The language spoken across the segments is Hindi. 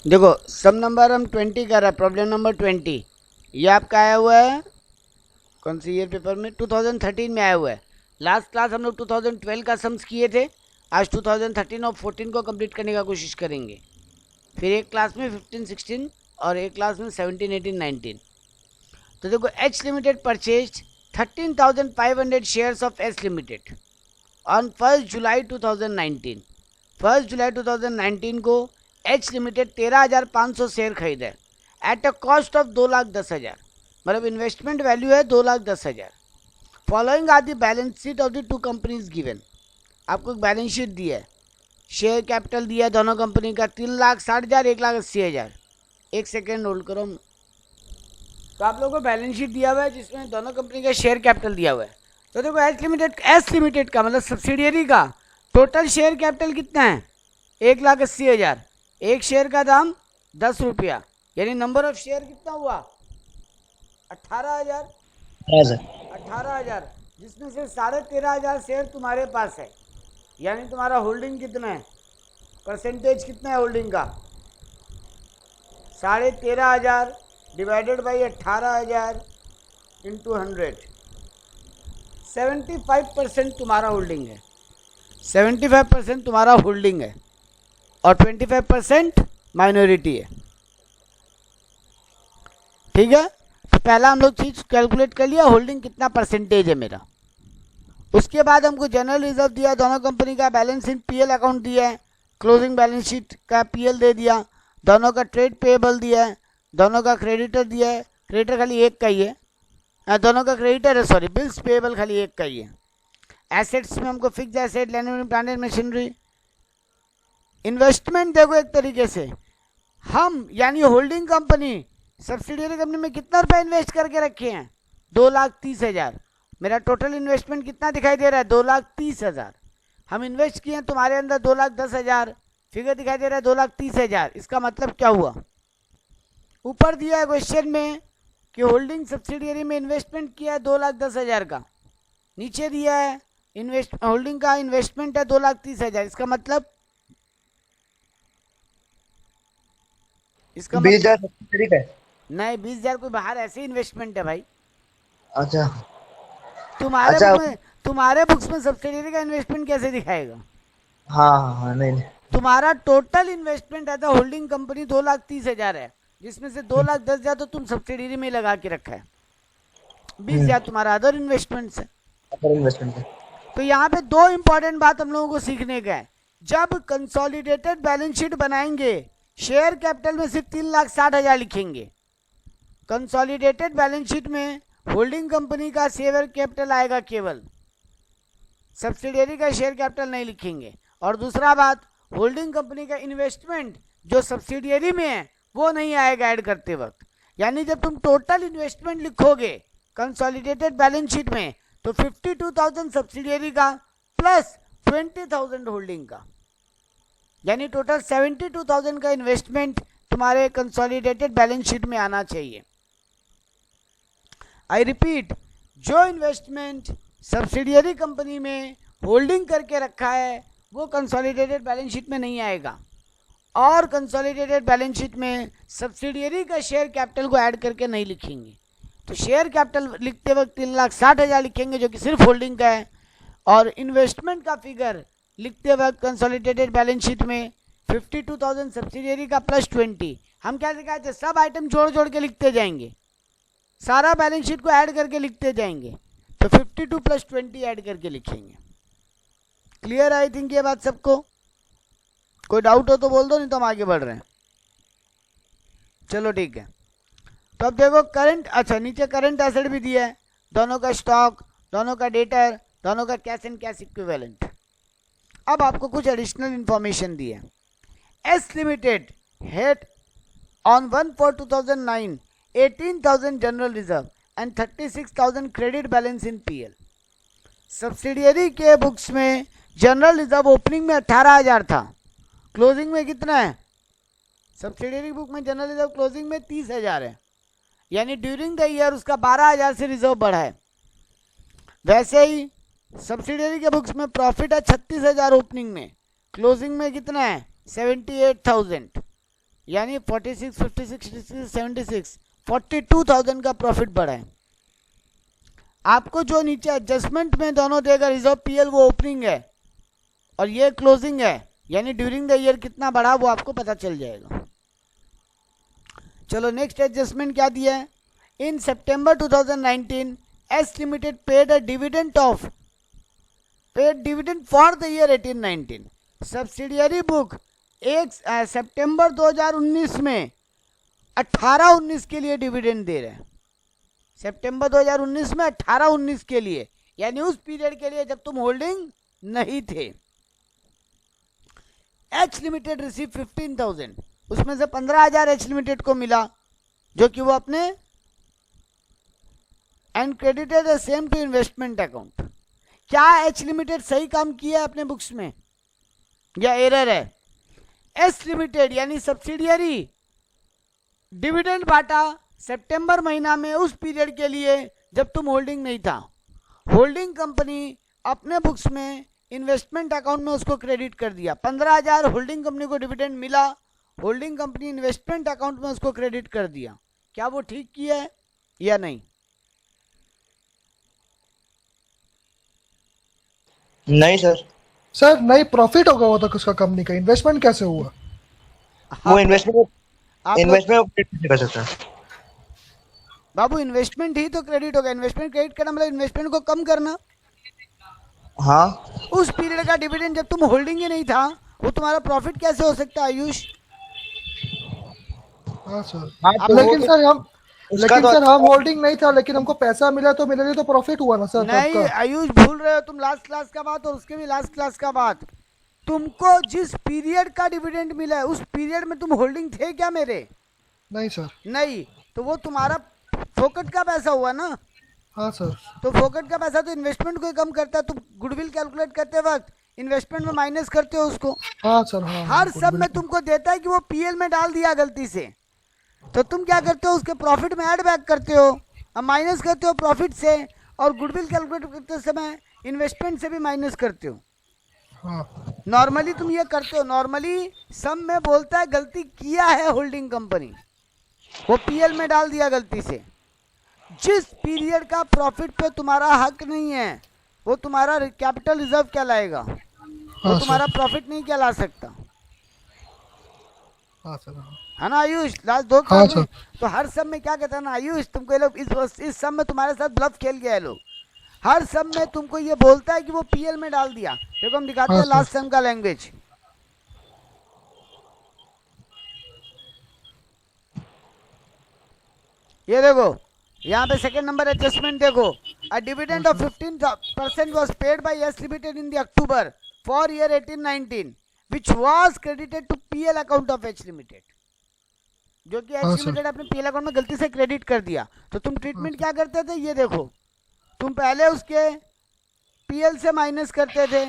देखो सम नंबर हम 20 कर रहे हैं, प्रॉब्लम नंबर 20 ये आपका आया हुआ है कौन सी ईयर पेपर में, 2013 में आया हुआ है। लास्ट क्लास हम लोग 2012 का सम्स किए थे, आज 2013 और 14 को कंप्लीट करने का कोशिश करेंगे। फिर एक क्लास में 15 16 और एक क्लास में 17 18 19। तो देखो H limited purchase 13,500 shares of H limited on 1 जुलाई 2019। 1 जुलाई 2019 को एच लिमिटेड 13,500 शेयर खरीदा एट अ कॉस्ट ऑफ 2,10,000, मतलब इन्वेस्टमेंट वैल्यू है 2,10,000। Following are the balance sheet of the two companies given. आपको एक बैलेंस शीट दिया है, शेयर कैपिटल दिया है दोनों कंपनी का 3,60,000 1,80,000। एक सेकेंड होल्ड करो। तो आप लोगों को बैलेंस शीट दिया हुआ है जिसमें दोनों कंपनी का शेयर कैपिटल दिया हुआ है। तो देखो एस लिमिटेड का मतलब सब्सिडियरी का टोटल शेयर कैपिटल कितना है, 1,80,000। एक शेयर का दाम 10 रुपया, यानी नंबर ऑफ शेयर कितना हुआ 18,000। 18,000 जिसमें से 13,500 शेयर तुम्हारे पास है, यानी तुम्हारा होल्डिंग कितना है, परसेंटेज कितना है होल्डिंग का, 13,500 डिवाइडेड बाई 18,000 इंटू 100। 75% तुम्हारा होल्डिंग है, 75% तुम्हारा होल्डिंग है और 25% माइनॉरिटी है। ठीक है, तो पहला हम लोग चीज कैलकुलेट कर लिया, होल्डिंग कितना परसेंटेज है मेरा। उसके बाद हमको जनरल रिजर्व दिया, दोनों कंपनी का बैलेंस इन पीएल अकाउंट दिया है, क्लोजिंग बैलेंस शीट का पीएल दे दिया, दोनों का ट्रेड पेएबल दिया है, दोनों का क्रेडिटर दिया है, क्रेडिटर खाली एक का ही है, दोनों का क्रेडिटर है सॉरी, बिल्स पेएबल खाली एक का ही है। एसेट्स में हमको fix asset, land plant and machinery. Investment देखो एक तरीके से हम यानी होल्डिंग कंपनी सब्सिडियरी कंपनी में कितना रुपया इन्वेस्ट करके रखे हैं, 2,30,000। मेरा टोटल इन्वेस्टमेंट कितना दिखाई दे रहा है, 2,30,000। हम इन्वेस्ट किए हैं तुम्हारे अंदर 2,10,000, फिगर दिखाई दे रहा है 2,30,000। इसका मतलब क्या हुआ, ऊपर दिया है क्वेश्चन में कि होल्डिंग सब्सिडियरी में इन्वेस्टमेंट किया है 2,10,000 का, नीचे दिया है होल्डिंग का इन्वेस्टमेंट है 2,30,000। इसका मतलब 20,000 सब्सिडी का है। नहीं, 20,000 कोई बाहर ऐसे इन्वेस्टमेंट है भाई। अच्छा तुम्हारे अच्छा। बुक में तुम्हारे बुक्स में सब्सिडियरी का इन्वेस्टमेंट कैसे दिखाएगा। हाँ हाँ हाँ, नहीं नहीं। तुम्हारा टोटल इन्वेस्टमेंट है होल्डिंग कंपनी 2,30,000 है, जिसमें से 2,10,000 तो तुम सब्सिडियरी में लगा के रखा है, 20,000 तुम्हारा अदर इन्वेस्टमेंट है। अदर इन्वेस्टमेंट है। तो यहाँ पे दो इंपॉर्टेंट बात हम लोगों को सीखने का है, जब कंसोलिडेटेड बैलेंस शीट बनाएंगे शेयर कैपिटल में सिर्फ 3,60,000 लिखेंगे। कंसोलिडेटेड बैलेंस शीट में होल्डिंग कंपनी का शेयर कैपिटल आएगा केवल, सब्सिडियरी का शेयर कैपिटल नहीं लिखेंगे। और दूसरा बात, होल्डिंग कंपनी का इन्वेस्टमेंट जो सब्सिडियरी में है वो नहीं आएगा ऐड करते वक्त। यानी जब तुम टोटल इन्वेस्टमेंट लिखोगे कंसोलिडेटेड बैलेंस शीट में तो 52,000 सब्सिडियरी का प्लस 20,000 होल्डिंग का, यानी टोटल 72,000 का इन्वेस्टमेंट तुम्हारे कंसोलिडेटेड बैलेंस शीट में आना चाहिए। आई रिपीट, जो इन्वेस्टमेंट सब्सिडियरी कंपनी में होल्डिंग करके रखा है वो कंसोलिडेटेड बैलेंस शीट में नहीं आएगा, और कंसोलिडेटेड बैलेंस शीट में सब्सिडियरी का शेयर कैपिटल को ऐड करके नहीं लिखेंगे। तो शेयर कैपिटल लिखते वक्त 3,60,000 लिखेंगे जो कि सिर्फ होल्डिंग का है, और इन्वेस्टमेंट का फिगर लिखते वक्त कंसोलिडेटेड बैलेंस शीट में 52,000 सब्सिडियरी का प्लस 20। हम क्या दिखाए थे, सब आइटम जोड़ जोड़ के लिखते जाएंगे, सारा बैलेंस शीट को ऐड करके लिखते जाएंगे, तो 52 प्लस 20 ऐड करके लिखेंगे। क्लियर आई थिंक ये बात सबको, कोई डाउट हो तो बोल दो, नहीं तो हम आगे बढ़ रहे हैं। चलो ठीक है, तो अब देखो करंट, अच्छा नीचे करंट एसेट भी दिया है, दोनों का स्टॉक, दोनों का डेटर, दोनों का कैश एंड कैश इक्विवेलेंट। अब आपको कुछ एडिशनल इंफॉर्मेशन दी है। S limited head on 1/4/2009 18,000 general reserve and 36,000 credit balance in PL. Subsidiary के बुक्स में जनरल रिजर्व ओपनिंग में 18,000 था, क्लोजिंग में कितना है, सब्सिडियरी बुक में जनरल रिजर्व क्लोजिंग में 30,000 है, यानी ड्यूरिंग द ईयर उसका 12,000 से रिजर्व बढ़ा है। वैसे ही सब्सिडियरी के बुक्स में प्रॉफिट है 36,000 ओपनिंग में, क्लोजिंग में कितना है 78,000, यानी 46, 56, 66, 76, 42,000 का प्रॉफिट बढ़ा है। आपको जो नीचे एडजस्टमेंट में दोनों देगा रिजर्व पीएल, वो ओपनिंग है और ये क्लोजिंग है, यानी ड्यूरिंग द ईयर कितना बढ़ा वो आपको पता चल जाएगा। चलो नेक्स्ट एडजस्टमेंट क्या दिया है। इन सितंबर 2019 S limited paid a dividend for the year 18-19। Subsidiary book 1 सितंबर 2019 में 18-19 के लिए डिविडेंड दे रहे हैं। सितंबर 2019 में 18-19 के लिए, यानी उस पीरियड के लिए जब तुम होल्डिंग नहीं थे। एच लिमिटेड रिसीव 15,000, उसमें से 15,000 एच लिमिटेड को मिला, जो कि वो अपने and credited the same to investment account. क्या एच लिमिटेड सही काम किया है अपने बुक्स में या एरर है? एस लिमिटेड यानी सब्सिडियरी डिविडेंड बांटा सितंबर महीना में उस पीरियड के लिए जब तुम होल्डिंग नहीं था। होल्डिंग कंपनी अपने बुक्स में इन्वेस्टमेंट अकाउंट में उसको क्रेडिट कर दिया। 15,000 होल्डिंग कंपनी को डिविडेंड मिला, होल्डिंग कंपनी इन्वेस्टमेंट अकाउंट में उसको क्रेडिट कर दिया। क्या वो ठीक किया है या नहीं? नहीं सर। सर नहीं, प्रॉफिट होगा वो तो उसका कंपनी का, इन्वेस्टमेंट कैसे हुआ? वो इन्वेस्टमेंट आप इन्वेस्टमेंट कर सकता है। बाबू इन्वेस्टमेंट ही तो क्रेडिट होगा। इन्वेस्टमेंट क्रेडिट करना मतलब इन्वेस्टमेंट को कम करना। हाँ उस पीरियड का डिविडेंड जब तुम होल्डिंग ही नहीं था, वो तुम्हारा प्रॉफिट कैसे हो सकता है आयुष? हाँ सर। हाँ, तो लेकिन वो सर हम उसका तो सर हम होल्डिंग नहीं था, लेकिन हमको पैसा मिला तो मेरे लिए तो प्रॉफिट हुआ ना सर। नहीं तब का आयुष, भूल रहे हो तुम लास्ट क्लास का बात और उसके भी लास्ट क्लास का बात। तुमको जिस पीरियड का डिविडेंड मिला है उस पीरियड में तुम होल्डिंग थे क्या मेरे? नहीं सर। नहीं, तो वो तुम्हारा फोकट का पैसा हुआ ना। हाँ सर। तो फोकट का पैसा तो इन्वेस्टमेंट को ही कम करता है। तुम गुडविल कैलकुलेट करते वक्त इन्वेस्टमेंट में माइनस करते हो उसको। हाँ सर। हाँ हर हाँ, सब में बिल्कुल। तुमको देता है कि वो पीएल में डाल दिया गलती से, तो तुम क्या करते हो उसके प्रॉफिट में ऐड बैक करते हो, अब माइनस करते हो प्रॉफिट से, और गुडविल कैलकुलेट करते समय इन्वेस्टमेंट से भी माइनस करते हो। हाँ नॉर्मली तुम ये करते हो। नॉर्मली सब में बोलता है गलती किया है होल्डिंग कंपनी, वो पीएल में डाल दिया गलती से। जिस पीरियड का प्रॉफिट पे तुम्हारा हक नहीं है वो तुम्हारा कैपिटल रिजर्व कहलाएगा, वो हाँ तुम्हारा सर। प्रॉफिट नहीं कहला सकता, हाँ सर। हाँ है ना आयुष? लास्ट 2 हाँ क्लास में सर। तो हर सब में क्या कहता है ना आयुष, तुमको ये लोग इस सब में तुम्हारे साथ ब्लफ खेल गया है लोग। हर सब में तुमको ये बोलता है कि वो पीएल में डाल दिया। देखो हम दिखाते हाँ हैं लास्ट सर। सेम का लैंग्वेज। ये देखो यहाँ पे सेकंड नंबर एडजस्टमेंट देखो। A dividend of 15% was paid by S limited in the October for year 18-19 which was credited to PL account of H limited, जो कि हाँ एच सर। लिमिटेड अपने पीएल अकाउंट में गलती से क्रेडिट कर दिया। तो तुम ट्रीटमेंट क्या करते थे ये देखो, तुम पहले उसके पीएल से माइनस करते थे।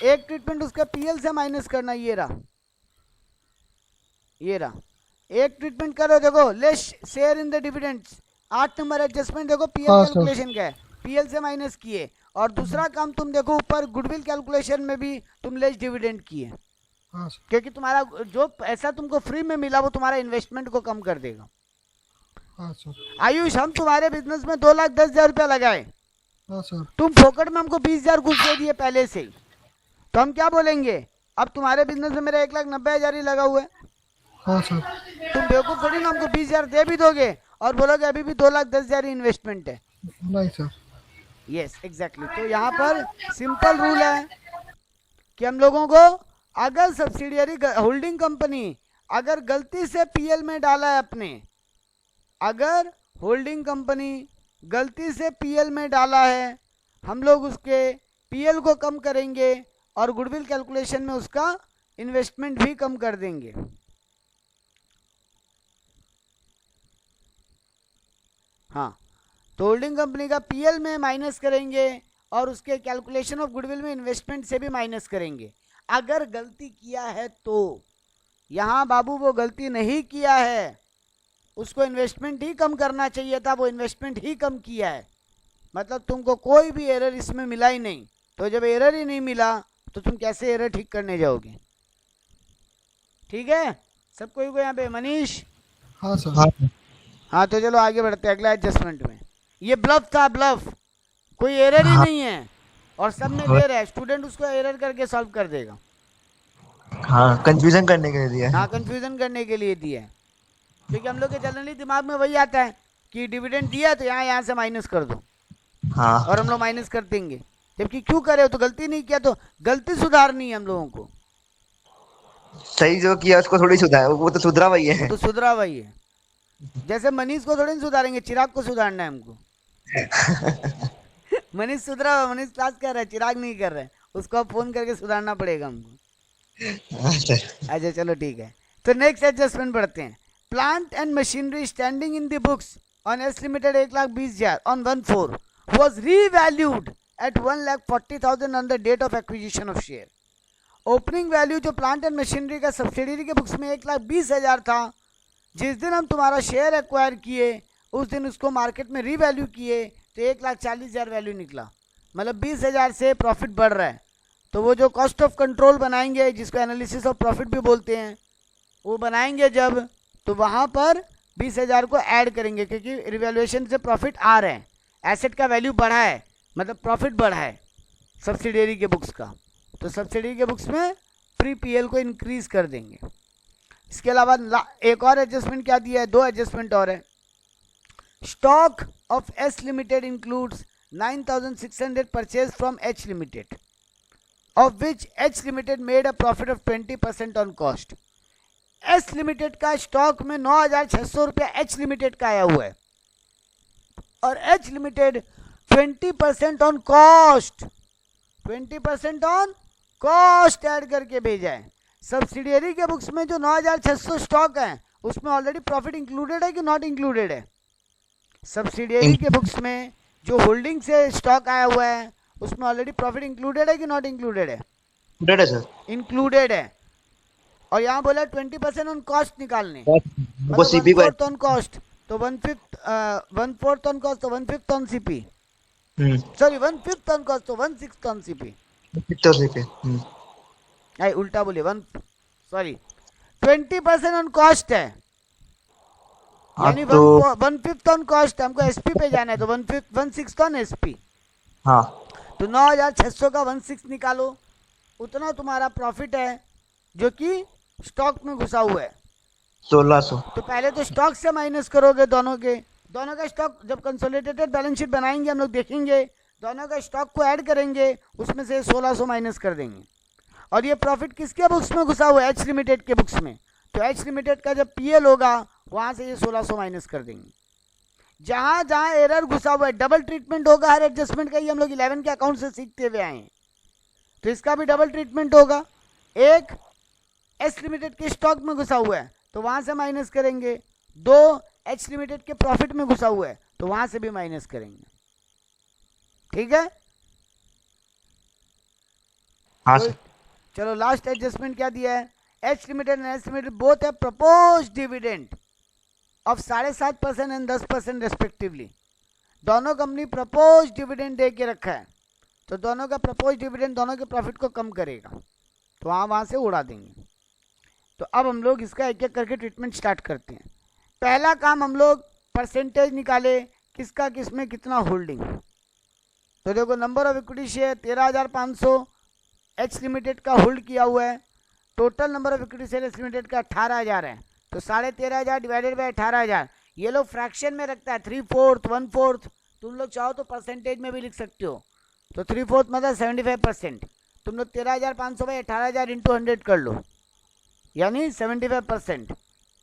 एक ट्रीटमेंट उसके पीएल से माइनस करना, ये रहा, ये रहा। एक ट्रीटमेंट करो, देखो less share in the dividends. 8 number adjustment देखो पीएल हाँ सर। कैलकुलेशन का है, पीएल से माइनस किए। और दूसरा काम तुम देखो ऊपर गुडविल कैलकुलेशन में भी तुम लेस डिविडेंड किए, हाँ सर। क्योंकि तुम्हारा जो पैसा तुमको फ्री में मिला वो तुम्हारा इन्वेस्टमेंट को कम कर देगा। हाँ सर। आयुष, हम तुम्हारे बिजनेस में 2,10,000 रुपया लगाए, हाँ सर। तुम फोकट में हमको 20,000 घुस दे दिए पहले से ही, तो हम क्या बोलेंगे? अब तुम्हारे बिजनेस में मेरा 1,90,000 ही लगा हुआ है। हाँ सर। तुम बेवकूफ थोड़ी ना हमको 20,000 दे भी दोगे और बोलोगे अभी भी 2,10,000 ही इन्वेस्टमेंट है। नहीं सर। Yes exactly. तो यहाँ पर सिंपल रूल है कि हम लोगों को अगर सब्सिडियरी होल्डिंग कंपनी अगर गलती से पीएल में डाला है अपने, अगर होल्डिंग कंपनी गलती से पीएल में डाला है, हम लोग उसके पीएल को कम करेंगे और गुडविल कैलकुलेशन में उसका इन्वेस्टमेंट भी कम कर देंगे। हाँ, तो होल्डिंग कंपनी का पीएल में माइनस करेंगे और उसके कैलकुलेशन ऑफ गुडविल में इन्वेस्टमेंट से भी माइनस करेंगे अगर गलती किया है तो। यहाँ बाबू वो गलती नहीं किया है, उसको इन्वेस्टमेंट ही कम करना चाहिए था, वो इन्वेस्टमेंट ही कम किया है, मतलब तुमको कोई भी एरर इसमें मिला ही नहीं। तो जब एरर ही नहीं मिला तो तुम कैसे एरर ठीक करने जाओगे? ठीक है, सब कोई को यहाँ पे? मनीष? हाँ सर। हाँ हाँ तो चलो आगे बढ़ते हैं अगला एडजस्टमेंट में। ये ब्लफ था, ब्लफ, कोई एरर ही हाँ। नहीं है और सब में दे रहा है, स्टूडेंट उसको एरर करके सॉल्व कर देगा। हाँ, कंफ्यूजन करने के लिए दिया है। हाँ कंफ्यूजन करने के लिए दिया है, क्योंकि हम लोग के जनरली दिमाग में वही आता है कि डिविडेंड दिया तो यहाँ से माइनस कर दो, हाँ और हम लोग माइनस कर देंगे, जबकि क्यों करे हो, तो गलती नहीं किया तो गलती सुधारनी है हम लोगों को। सही जो किया उसको थोड़ी सुधार, वो तो सुधरा वही वो है। तो सुधरा वही है। जैसे मनीष को थोड़ी नहीं सुधारेंगे, चिराग को सुधारना है हमको। मनीष सुधरा हुआ, मनीष क्लास कर रहा है, चिराग नहीं कर रहा है, उसको अब फोन करके सुधारना पड़ेगा हमको। हाँ सर। अच्छा चलो ठीक है, तो नेक्स्ट एडजस्टमेंट बढ़ते हैं। Plant and machinery standing in the books on S limited 1,20,000 on 1/4 was revalued at 1,40,000 on the date of acquisition of share. Opening value जो प्लांट एंड मशीनरी का सब्सिडरी के बुक्स में 1,20,000 था, जिस दिन हम तुम्हारा शेयर एक्वायर किए उस दिन उसको मार्केट में रीवैल्यू किए तो 1,40,000 वैल्यू निकला, मतलब 20,000 से प्रॉफिट बढ़ रहा है। तो वो जो कॉस्ट ऑफ कंट्रोल बनाएंगे, जिसको एनालिसिस ऑफ प्रॉफिट भी बोलते हैं, वो बनाएंगे जब, तो वहाँ पर 20,000 को ऐड करेंगे, क्योंकि रिवैल्यूएशन से प्रॉफिट आ रहे हैं, एसेट का वैल्यू बढ़ा है, मतलब प्रॉफिट बढ़ा है सब्सिडियरी के बुक्स का, तो सब्सिडियरी के बुक्स में प्री पीएल को इंक्रीज कर देंगे। इसके अलावा एक और एडजस्टमेंट क्या दिया है, दो एडजस्टमेंट और है। Stock of S limited includes 9,600 purchase from H limited, of which H limited made a profit of 20% on cost. S limited का स्टॉक में 9,600 रुपया एच लिमिटेड का आया हुआ है, और H limited 20% on cost, 20% on cost add करके भेजा है। सब्सिडियरी के बुक्स में जो 9,600 स्टॉक है उसमें ऑलरेडी प्रॉफिट इंक्लूडेड है कि नॉट इंक्लूडेड है? सब्सिडियरी के बुक्स में जो होल्डिंग से स्टॉक आया हुआ है उसमें ऑलरेडी प्रॉफिट इंक्लूडेड है कि नॉट इंक्लूडेड है? इंक्लूडेड है सर। इंक्लूडेड है, और यहाँ बोला 20% ऑन कॉस्ट निकालने, वो सीपी को 1/4 ऑन कॉस्ट, तो 1/4 ऑन कॉस्ट, तो 1/5 on CP, sorry 1/5 on cost, तो 1/6 ऑन सीपी, तो सीपी नहीं उल्टा बोलिए, 20% ऑन कॉस्ट है, यानी 1/5 ऑन कॉस्ट, हमको एसपी पे जाना है, तो 1/6 ऑन एसपी। हाँ, तो 9,600 का 1/6 निकालो, उतना तुम्हारा प्रॉफिट है जो कि स्टॉक में घुसा हुआ है। 1,600। तो पहले तो स्टॉक से माइनस करोगे दोनों का स्टॉक, जब कंसोलिडेटेड बैलेंस शीट बनाएंगे हम लोग देखेंगे, दोनों का स्टॉक को ऐड करेंगे, उसमें से 1,600 माइनस कर देंगे। और ये प्रॉफिट किसके बुक्स में घुसा हुआ है? एच लिमिटेड के बुक्स में, तो एच लिमिटेड का जब पीएल होगा वहाँ से ये 1,600 माइनस कर देंगे। जहाँ जहाँ एरर घुसा हुआ है, डबल ट्रीटमेंट होगा हर एडजस्टमेंट का, ये हम लोग 11 के अकाउंट से सीखते हुए आए हैं, तो इसका भी डबल ट्रीटमेंट होगा। एक एच लिमिटेड के स्टॉक में घुसा हुआ है तो वहाँ से माइनस करेंगे, दो एच लिमिटेड के प्रॉफिट में घुसा हुआ है तो वहाँ से भी माइनस करेंगे, ठीक है? हाँ तो सर। चलो लास्ट एडजस्टमेंट क्या दिया है? H limited and H limited both है propose dividend of 7.5% and 10% respectively. दोनों कंपनी प्रपोज डिविडेंड दे के रखा है, तो दोनों का प्रपोज डिविडेंड दोनों के प्रॉफिट को कम करेगा, तो वहाँ से उड़ा देंगे। तो अब हम लोग इसका एक एक करके ट्रीटमेंट स्टार्ट करते हैं। पहला काम हम लोग परसेंटेज निकाले, किसका किसमें कितना होल्डिंग। तो देखो number of equity share 13,500 H limited का होल्ड किया हुआ है, total number of equity share H limited का 18,000 है, तो 13,500 डिवाइडेड बाय 18,000, ये लोग फ्रैक्शन में रखता है 3/4 1/4, तुम लोग चाहो तो परसेंटेज में भी लिख सकते हो, तो 3/4 मतलब 75%, तुम लोग 13,500 बाई 18,000 इंटू 100 कर लो, यानी 75%,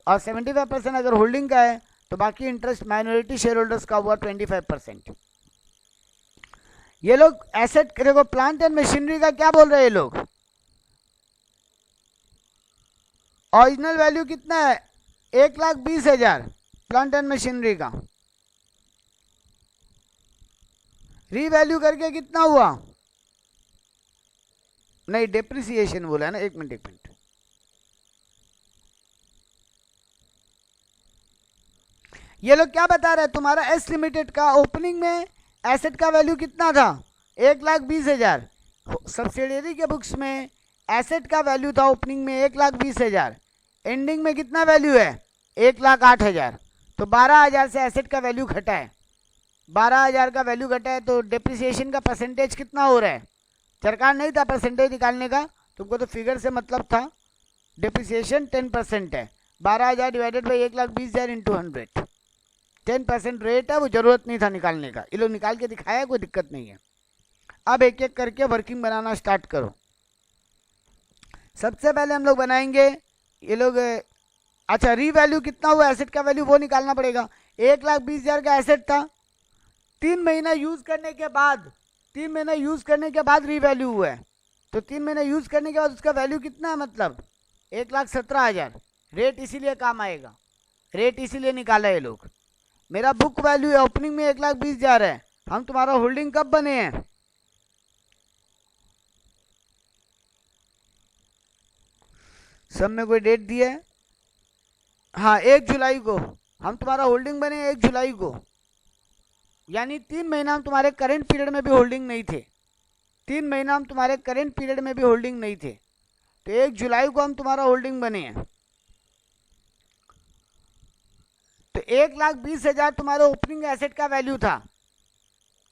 और 75% अगर होल्डिंग का है तो बाकी इंटरेस्ट माइनॉरिटी शेयर होल्डर्स का हुआ 25%। ये लोग एसेट, देखो प्लांट एंड मशीनरी का क्या बोल रहे हैं ये लोग, ओरिजिनल वैल्यू कितना है? 1,20,000 प्लांट एंड मशीनरी का, रीवैल्यू करके कितना हुआ? नहीं डेप्रिसिएशन बोला है ना, एक मिनट ये लोग क्या बता रहे हैं, तुम्हारा एस लिमिटेड का ओपनिंग में एसेट का वैल्यू कितना था? 1,20,000। सब्सिडियरी के बुक्स में एसेट का वैल्यू था ओपनिंग में 1,20,000, एंडिंग में कितना वैल्यू है 1,08,000, तो 12,000 से एसेट का वैल्यू घटा है, 12,000 का वैल्यू घटा है, तो डिप्रिसिएशन का परसेंटेज कितना हो रहा है, दरकार नहीं था परसेंटेज निकालने का, तुमको तो फिगर से मतलब था। डिप्रिसिएशन 10% है, 12,000 डिवाइडेड बाई 1,20,000 इंटू 100, 10% रेट है, वो जरूरत नहीं था निकालने का, ये लोग निकाल के दिखाया, कोई दिक्कत नहीं है। अब एक एक करके वर्किंग बनाना स्टार्ट करो। सबसे पहले हम लोग बनाएंगे ये लोग, अच्छा रीवैल्यू कितना हुआ एसेट का वैल्यू वो निकालना पड़ेगा। 1,20,000 का एसेट था, 3 महीना यूज करने के बाद, 3 महीना यूज करने के बाद रीवैल्यू हुआ है, तो 3 महीना यूज करने के बाद उसका वैल्यू कितना है, मतलब 1,17,000। रेट इसीलिए काम आएगा, रेट इसीलिए निकाला ये लोग। मेरा बुक वैल्यू है ओपनिंग में 1,20,000 है, हम तुम्हारा होल्डिंग कब बने हैं, सब में कोई डेट दी है, हाँ 1 जुलाई को हम तुम्हारा होल्डिंग बने, 1 जुलाई को, यानी 3 महीना हम तुम्हारे करंट पीरियड में भी होल्डिंग नहीं थे, 3 महीना हम तुम्हारे करंट पीरियड में भी होल्डिंग नहीं थे, तो 1 जुलाई को हम तुम्हारा होल्डिंग बने हैं। तो 1,20,000 तुम्हारे ओपनिंग एसेट का वैल्यू था,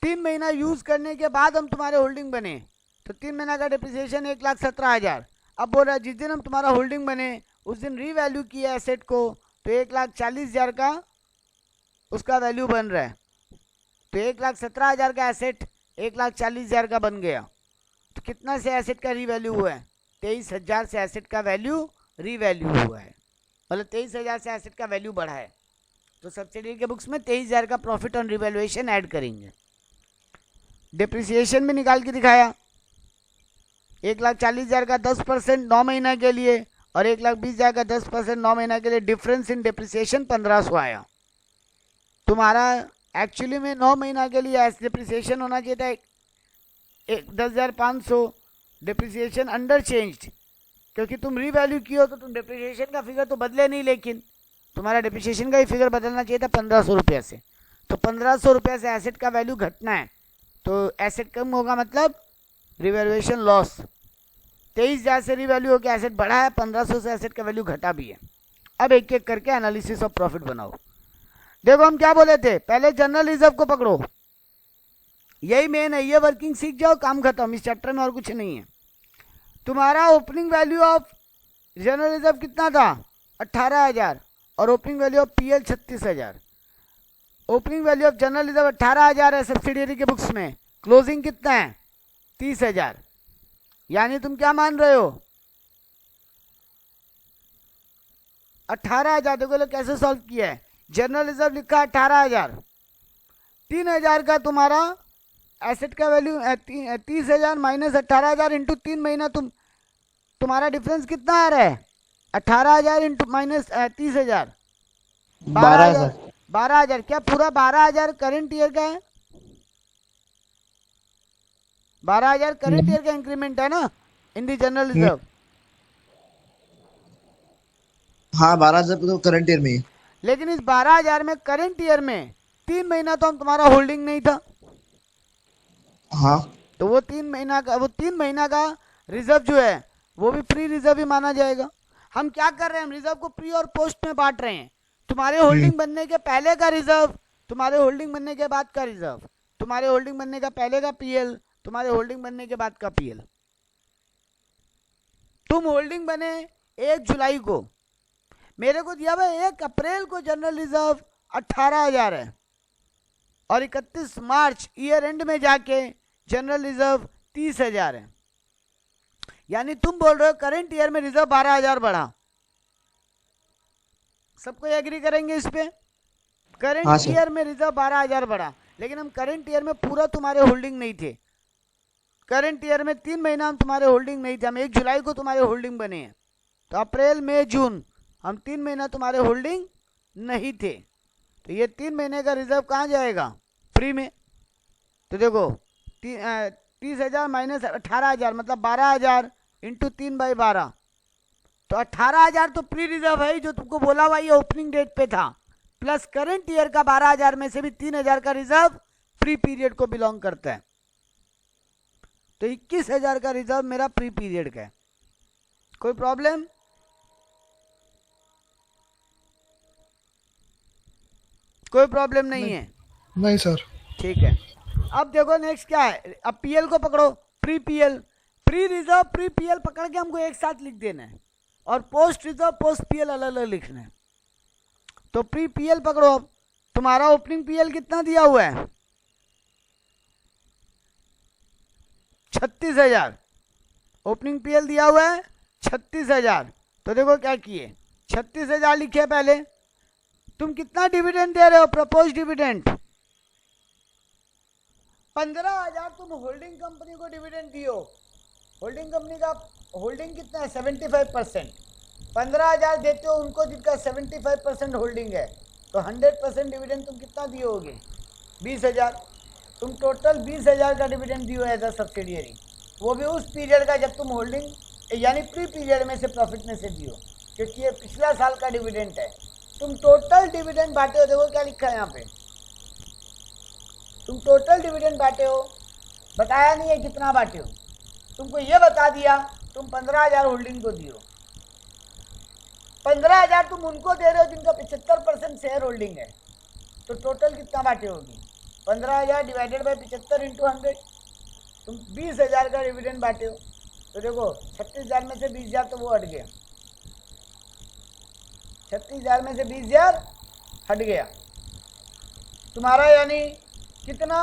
3 महीना यूज करने के बाद हम तुम्हारे होल्डिंग बने, तो 3 महीना का डिप्रिसिएशन 1,17,000। अब बोल रहा है जिस दिन हम तुम्हारा होल्डिंग बने उस दिन रीवैल्यू किया एसेट को, तो 1,40,000 का उसका वैल्यू बन रहा है, तो 1,17,000 का एसेट 1,40,000 का बन गया। तो कितना से एसेट का रीवैल्यू हुआ है, 23,000 से एसेट का वैल्यू रीवैल्यू हुआ है, मतलब 23,000 से एसेट का वैल्यू बढ़ा है। तो सब्सिडियरी के बुक्स में 23,000 का प्रॉफिट ऑन रिवैल्यूएशन ऐड करेंगे। डिप्रिसिएशन भी निकाल के दिखाया, 1,40,000 का 10% 9 महीना के लिए और 1,20,000 का 10% 9 महीना के लिए, डिफरेंस इन डिप्रिसिएशन 1,500 आया। तुम्हारा एक्चुअली में 9 महीना के लिए डिप्रिसिएशन होना चाहिए था 10,500, डिप्रिसिएशन अंडर चेंज्ड, क्योंकि तुम रीवैल्यू किए हो तो तुम डिप्रिसिएशन का फिगर तो बदले नहीं, लेकिन तुम्हारा डिप्रिसिएशन का ही फिगर बदलना चाहिए था 1,500 रुपये से। तो 1,500 रुपये से एसेट का वैल्यू घटना है, तो एसेट कम होगा मतलब रिवैल्यूएशन लॉस। 23,000 से रीवैल्यू होकर एसेट बढ़ा है, 1,500 से एसेट का वैल्यू घटा भी है। अब एक एक करके एनालिसिस ऑफ प्रॉफिट बनाओ। देखो हम क्या बोले थे, पहले जनरल रिजर्व को पकड़ो, यही मेन है, ये वर्किंग सीख जाओ, काम खत्म, इस चैप्टर में और कुछ नहीं है। तुम्हारा opening value of general reserve कितना था 18,000 और opening value of PL 36,000। Opening value of general reserve 18,000 है सब्सिडियरी के बुक्स में, क्लोजिंग कितना है 30,000, यानी तुम क्या मान रहे हो 18,000। देखो लोग कैसे सॉल्व किया है, जनरल रिजर्व लिखा 18,000, 3,000 का तुम्हारा एसेट का वैल्यू 30,000 माइनस 18,000 इंटू 3 महीना, तुम्हारा डिफरेंस कितना आ रहा है 18,000 इंटू माइनस 30,000 12,000। 12,000 क्या पूरा 12,000 करंट ईयर का है, 12,000 करंट ईयर का इंक्रीमेंट है ना इन दी जनरल रिजर्व। हाँ 12,000 तो करंट ईयर में ही। लेकिन इस 12,000 में करंट ईयर में 3 महीना तो हम तुम्हारा होल्डिंग नहीं था, हाँ तो वो 3 महीना का रिजर्व जो है वो भी प्री रिजर्व ही माना जाएगा। हम क्या कर रहे हैं, हम रिजर्व को प्री और पोस्ट में बांट रहे हैं। तुम्हारे होल्डिंग बनने के पहले का रिजर्व, तुम्हारे होल्डिंग बनने के बाद का रिजर्व, तुम्हारे होल्डिंग बनने का पहले का पीएल, तुम्हारे होल्डिंग बनने के बाद का पीएल। तुम होल्डिंग बने 1 जुलाई को, मेरे को दिया भाई 1 अप्रैल को जनरल रिजर्व 18,000 है और 31 मार्च ईयर एंड में जाके जनरल रिजर्व 30,000 है, यानी तुम बोल रहे हो करंट ईयर में रिजर्व 12,000 बढ़ा। सबको एग्री करेंगे इस पे, करंट ईयर में रिजर्व 12,000 बढ़ा, लेकिन हम करंट ईयर में पूरा तुम्हारे होल्डिंग नहीं थे, करंट ईयर में 3 महीना हम तुम्हारे होल्डिंग नहीं थे, हम 1 जुलाई को तुम्हारे होल्डिंग बने हैं, तो अप्रैल मई जून हम 3 महीना तुम्हारे होल्डिंग नहीं थे, तो ये 3 महीने का रिजर्व कहाँ जाएगा फ्री में। तो देखो 30,000 माइनस 18,000 मतलब 12,000 इंटू 3/12, तो 18,000 तो प्री रिजर्व है जो तुमको बोला हुआ ये ओपनिंग डेट पे था, प्लस करंट ईयर का 12,000 में से भी 3,000 का रिजर्व प्री पीरियड को बिलोंग करता है, तो 21,000 का रिजर्व मेरा प्री पीरियड का है। कोई प्रॉब्लम, कोई प्रॉब्लम नहीं है? नहीं सर। ठीक है। अब देखो नेक्स्ट क्या है, अब पीएल को पकड़ो, pre PL, pre reserve pre PL पकड़ के हमको एक साथ लिख देना है, और पोस्ट रिजर्व पोस्ट पीएल अलग अलग लिखना है। तो प्री पीएल पकड़ो। अब तुम्हारा ओपनिंग पीएल कितना दिया हुआ है? 36,000 ओपनिंग पीएल दिया हुआ है, 36,000। तो देखो क्या किए, 36,000 लिखे पहले। तुम कितना डिविडेंड दे रहे हो, प्रपोज डिविडेंड 15,000 तुम होल्डिंग कंपनी को डिविडेंड दियो। होल्डिंग कंपनी का होल्डिंग कितना है, 75%। 15,000 देते हो उनको जिनका 75% होल्डिंग है, तो 100% डिविडेंड तुम कितना दिए होगे, 20,000। तुम टोटल 20,000 का डिविडेंड दियो एज अ सब्सिडियरी, वो भी उस पीरियड का जब तुम होल्डिंग यानी प्री पीरियड में से प्रॉफिट में से दियो, क्योंकि ये पिछला साल का डिविडेंड है। तुम टोटल डिविडेंड बांटे हो, देखो क्या लिखा है यहाँ पे, तुम टोटल डिविडेंड बांटे हो, बताया नहीं है कितना बांटे हो, तुमको ये बता दिया तुम 15,000 होल्डिंग को दियो। 15,000 तुम उनको दे रहे हो जिनका 75% शेयर होल्डिंग है, तो टोटल कितना बांटे होगी, 15,000 डिवाइडेड बाई 75 इंटू 100, तुम 20,000 का डिविडेंड बांटे हो। तो देखो 36,000 में से 20,000 तो वो हट गया, 36,000 में से 20,000 हट गया तुम्हारा, यानी कितना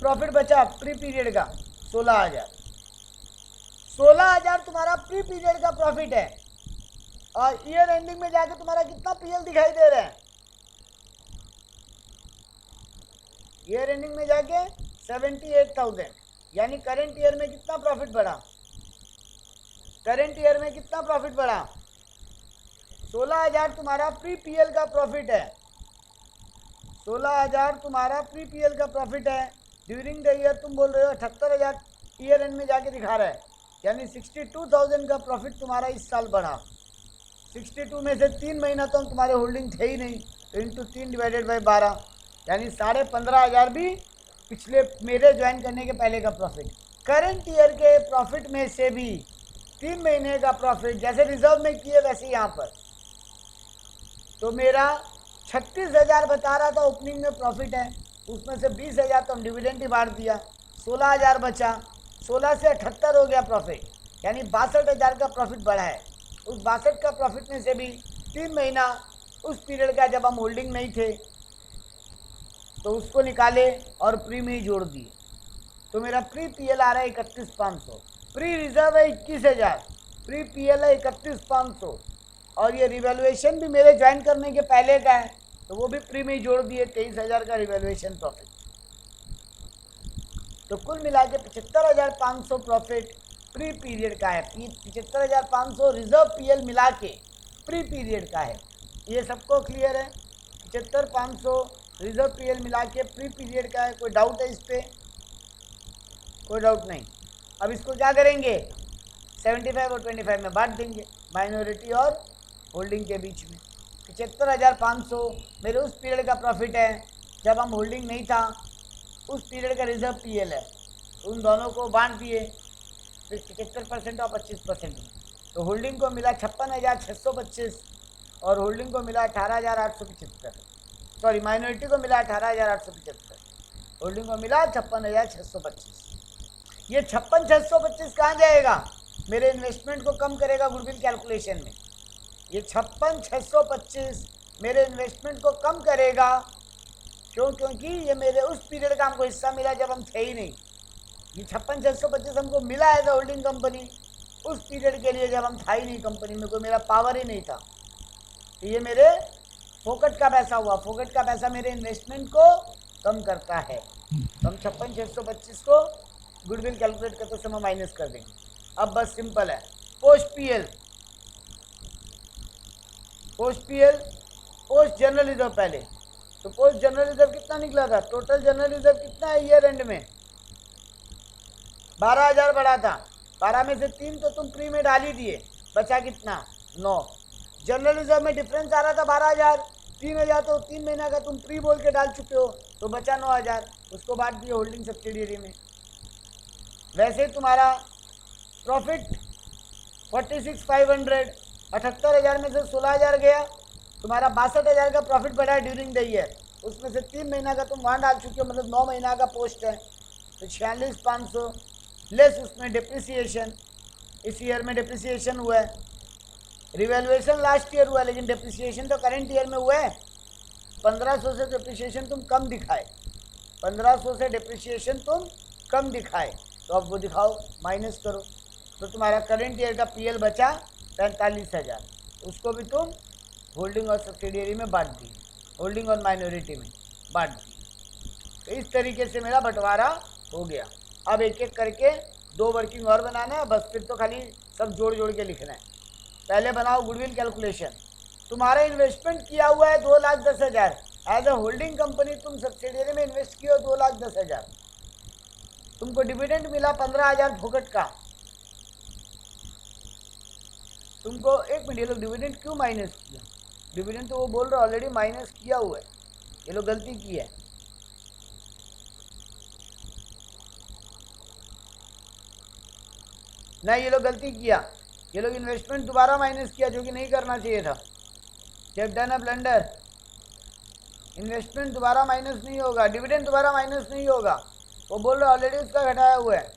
प्रॉफिट बचा प्री पीरियड का, 16,000। 16,000 तुम्हारा प्री पीरियड का प्रॉफिट है, और ईयर एंडिंग में जाके तुम्हारा कितना पीएल दिखाई दे रहा है, ईयर एंडिंग में जाके 78,000, यानी करंट ईयर में कितना प्रॉफिट बढ़ा, करंट ईयर में कितना प्रॉफिट बढ़ा, 16,000 तुम्हारा प्री पीएल का प्रॉफिट है, 16,000 तुम्हारा प्री पीएल का प्रॉफिट है। ड्यूरिंग द ईयर तुम बोल रहे हो 78,000 ईयर एंड में जाके दिखा रहा है, यानी 62,000 का प्रॉफिट तुम्हारा इस साल बढ़ा। 62 में से 3 महीना तो तुम्हारे होल्डिंग थे ही नहीं, तो इंटू 3 डिवाइडेड बाई 12, यानी 15,500 भी पिछले मेरे ज्वाइन करने के पहले का प्रॉफिट। करंट ईयर के प्रॉफिट में से भी 3 महीने का प्रॉफिट जैसे रिजर्व में किए वैसे यहाँ पर, तो मेरा 36,000 बता रहा था ओपनिंग में प्रॉफिट है, उसमें से 20,000 तो हम डिविडेंड ही बांट दिया, 16,000 बचा, 16 से 78 हो गया प्रॉफिट, यानी 62,000 का प्रॉफिट बढ़ा है। उस 62 का प्रॉफिट में से भी 3 महीना उस पीरियड का जब हम होल्डिंग नहीं थे तो उसको निकाले और प्री में ही जोड़ दिए, तो मेरा प्री पीएल आ रहा है 31,500, प्री रिजर्व है 21,000, प्री पीएल है 31,500, और ये रिवैल्यूएशन भी मेरे ज्वाइन करने के पहले का है, तो वो भी प्री में ही जोड़ दिए, 23,000 का रिवैल्यूएशन प्रॉफिट। तो कुल मिला के 75,500 प्रॉफिट प्री पीरियड का है, 75,500 रिजर्व पीएल मिला के प्री पीरियड का है। ये सबको क्लियर है, 75,500 रिजर्व पीएल मिला के प्री पीरियड का है। कोई डाउट है इस पर? कोई डाउट नहीं। अब इसको क्या करेंगे, 75 और 25 में बांट देंगे, माइनॉरिटी और होल्डिंग के बीच में। 75,500 मेरे उस पीरियड का प्रॉफिट है जब हम होल्डिंग नहीं था, उस पीरियड का रिजर्व पीएल है, उन दोनों को बांट दिए, फिर 75% और 25%, तो होल्डिंग को मिला 56,625 और होल्डिंग को मिला 18,875, सॉरी माइनॉरिटी को मिला 18,875, होल्डिंग को मिला 56,625। ये 56,625 कहाँ जाएगा, मेरे इन्वेस्टमेंट को कम करेगा गुडविल कैलकुलेशन में। ये 56,625 मेरे इन्वेस्टमेंट को कम करेगा, क्यों, क्योंकि ये मेरे उस पीरियड का हमको हिस्सा मिला जब हम थे ही नहीं। ये 56,625 हमको मिला एज अ होल्डिंग कंपनी उस पीरियड के लिए जब हम था ही नहीं कंपनी में, कोई मेरा पावर ही नहीं था, तो ये मेरे फोकट का पैसा हुआ। फोकट का पैसा मेरे इन्वेस्टमेंट को कम करता है, तो हम 56,625 को गुडविल कैलकुलेट करते समय माइनस कर देंगे। अब बस सिंपल है, post PL, post PL, post general reserve पहले, तो पोस्ट जनरल रिजर्व कितना निकला था, टोटल जनरल रिजर्व कितना है ईयर एंड में, 12,000 बढ़ा था, 12 में से 3 तो तुम प्री में डाल ही दिए, बचा कितना 9। जनरल रिजर्व में डिफरेंस आ रहा था 12,000, 3,000 तो 3 महीना का तुम प्री बोल के डाल चुके हो, तो बचा 9,000, उसको बांट दिए होल्डिंग सब्सिडियरी में। वैसे तुम्हारा प्रॉफिट 46,500, 78,000 में से 16,000 गया, तुम्हारा 62,000 का प्रॉफिट बढ़ा ड्यूरिंग द ईयर, उसमें से 3 महीना का तुम वहाँ डाल चुके हो, मतलब 9 महीना का पोस्ट है, तो 46,500 लेस उसमें डिप्रिसिएशन, इस ईयर में डिप्रिसिएशन हुआ है, रिवैल्यूएशन लास्ट ईयर हुआ है, लेकिन डिप्रिसिएशन तो करंट ईयर में हुआ है। 1500 से डिप्रिसिएशन तुम कम दिखाए, 1500 से डिप्रिसिएशन तुम कम दिखाए, तो अब वो दिखाओ, माइनस करो, तो तुम्हारा करंट ईयर का पीएल बचा 45,000, उसको भी तुम होल्डिंग और सब्सिडियरी में बांट दी, होल्डिंग और माइनॉरिटी में बांट दी। तो इस तरीके से मेरा बंटवारा हो गया। अब एक एक करके 2 वर्किंग और बनाना है, बस फिर तो खाली सब जोड़ जोड़ के लिखना है। पहले बनाओ गुडविल कैलकुलेशन। तुम्हारा इन्वेस्टमेंट किया हुआ है 2,10,000, एज अ होल्डिंग कंपनी तुम सब्सिडियरी में इन्वेस्ट किए हो 2,10,000, तुमको डिविडेंड मिला 15,000 फोकट का। तुमको एक मिनट, ये लोग डिविडेंड क्यों माइनस किया? डिविडेंड तो वो बोल रहे ऑलरेडी माइनस किया हुआ है, ये लोग गलती की है। नहीं, ये लोग गलती किया, ये लोग इन्वेस्टमेंट दोबारा माइनस किया, जो कि नहीं करना चाहिए था। जब डन अ ब्लंडर, इन्वेस्टमेंट दोबारा माइनस नहीं होगा, डिविडेंड दोबारा माइनस नहीं होगा, वो बोल रहे ऑलरेडी उसका घटाया हुआ है,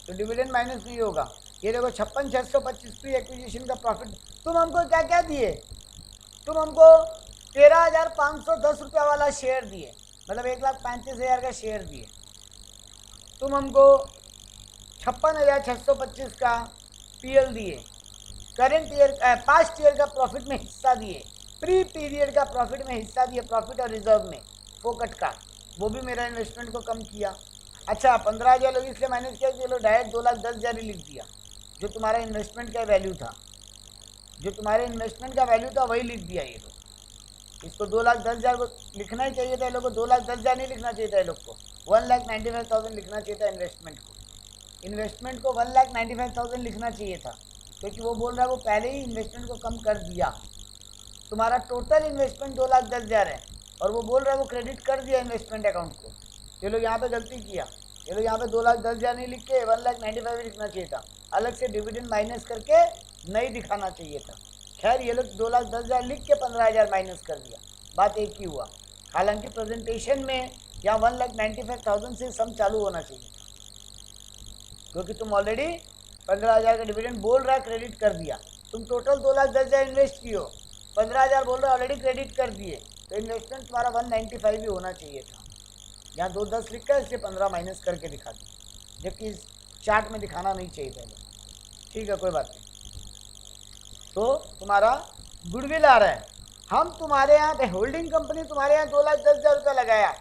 तो डिविडेंड माइनस नहीं होगा। ये देखो 56,625 प्री एक्विजिशन का प्रॉफिट। तुम हमको क्या क्या दिए? तुम हमको 13,510 रुपया वाला शेयर दिए, मतलब 1,35,000 का शेयर दिए। तुम हमको 56,625 का पीएल दिए, करंट ईयर पास्ट ईयर का प्रॉफिट में हिस्सा दिए, प्री पीरियड का प्रॉफिट में हिस्सा दिए, प्रॉफिट और रिजर्व में फोकट का, वो भी मेरा इन्वेस्टमेंट को कम किया। अच्छा, 15,000 लोग इसलिए माइनस किया कि लोग डायरेक्ट 2,10,000 ही लिख दिया, जो तुम्हारा इन्वेस्टमेंट का वैल्यू था, जो तुम्हारे इन्वेस्टमेंट का वैल्यू था वही लिख दिया ये लोग। इसको 2,10,000 को लिखना ही चाहिए था, ये लोग को 2,10,000 नहीं लिखना चाहिए था, ये लोग को 1,95,000 लिखना चाहिए था। इन्वेस्टमेंट को 1,95,000 लिखना चाहिए था, क्योंकि वो बोल रहा है वो पहले ही इन्वेस्टमेंट को कम कर दिया। तुम्हारा टोटल इन्वेस्टमेंट 2,10,000 है और वो बोल रहा है वो क्रेडिट कर दिया इन्वेस्टमेंट अकाउंट को। ये लोग यहाँ पे गलती किया, ये लोग यहाँ पे 2,10,000 नहीं लिख के 1,95,000 लिखना चाहिए था, अलग से डिविडेंड माइनस करके नहीं दिखाना चाहिए था। खैर, ये लोग 2,10,000 लिख के 15,000 माइनस कर दिया, बात एक ही हुआ। हालांकि प्रेजेंटेशन में यहाँ 1,95,000 से सम चालू होना चाहिए था, क्योंकि तुम ऑलरेडी 15,000 का डिविडेंड बोल रहा है क्रेडिट कर दिया। तुम टोटल 2,10,000 इन्वेस्ट किए हो, 15,000 बोल रहा है ऑलरेडी क्रेडिट कर दिए, तो इन्वेस्टमेंट तुम्हारा 195 भी होना चाहिए था। यहाँ 2,10 लिखा है, इसलिए 15 माइनस करके दिखा दी, जबकि इस चार्ट में दिखाना नहीं चाहिए पहले। ठीक है, कोई बात नहीं। तो तुम्हारा गुडविल आ रहा है, हम तुम्हारे यहाँ पे होल्डिंग कंपनी तुम्हारे यहाँ 2,10,000 रुपया लगाया,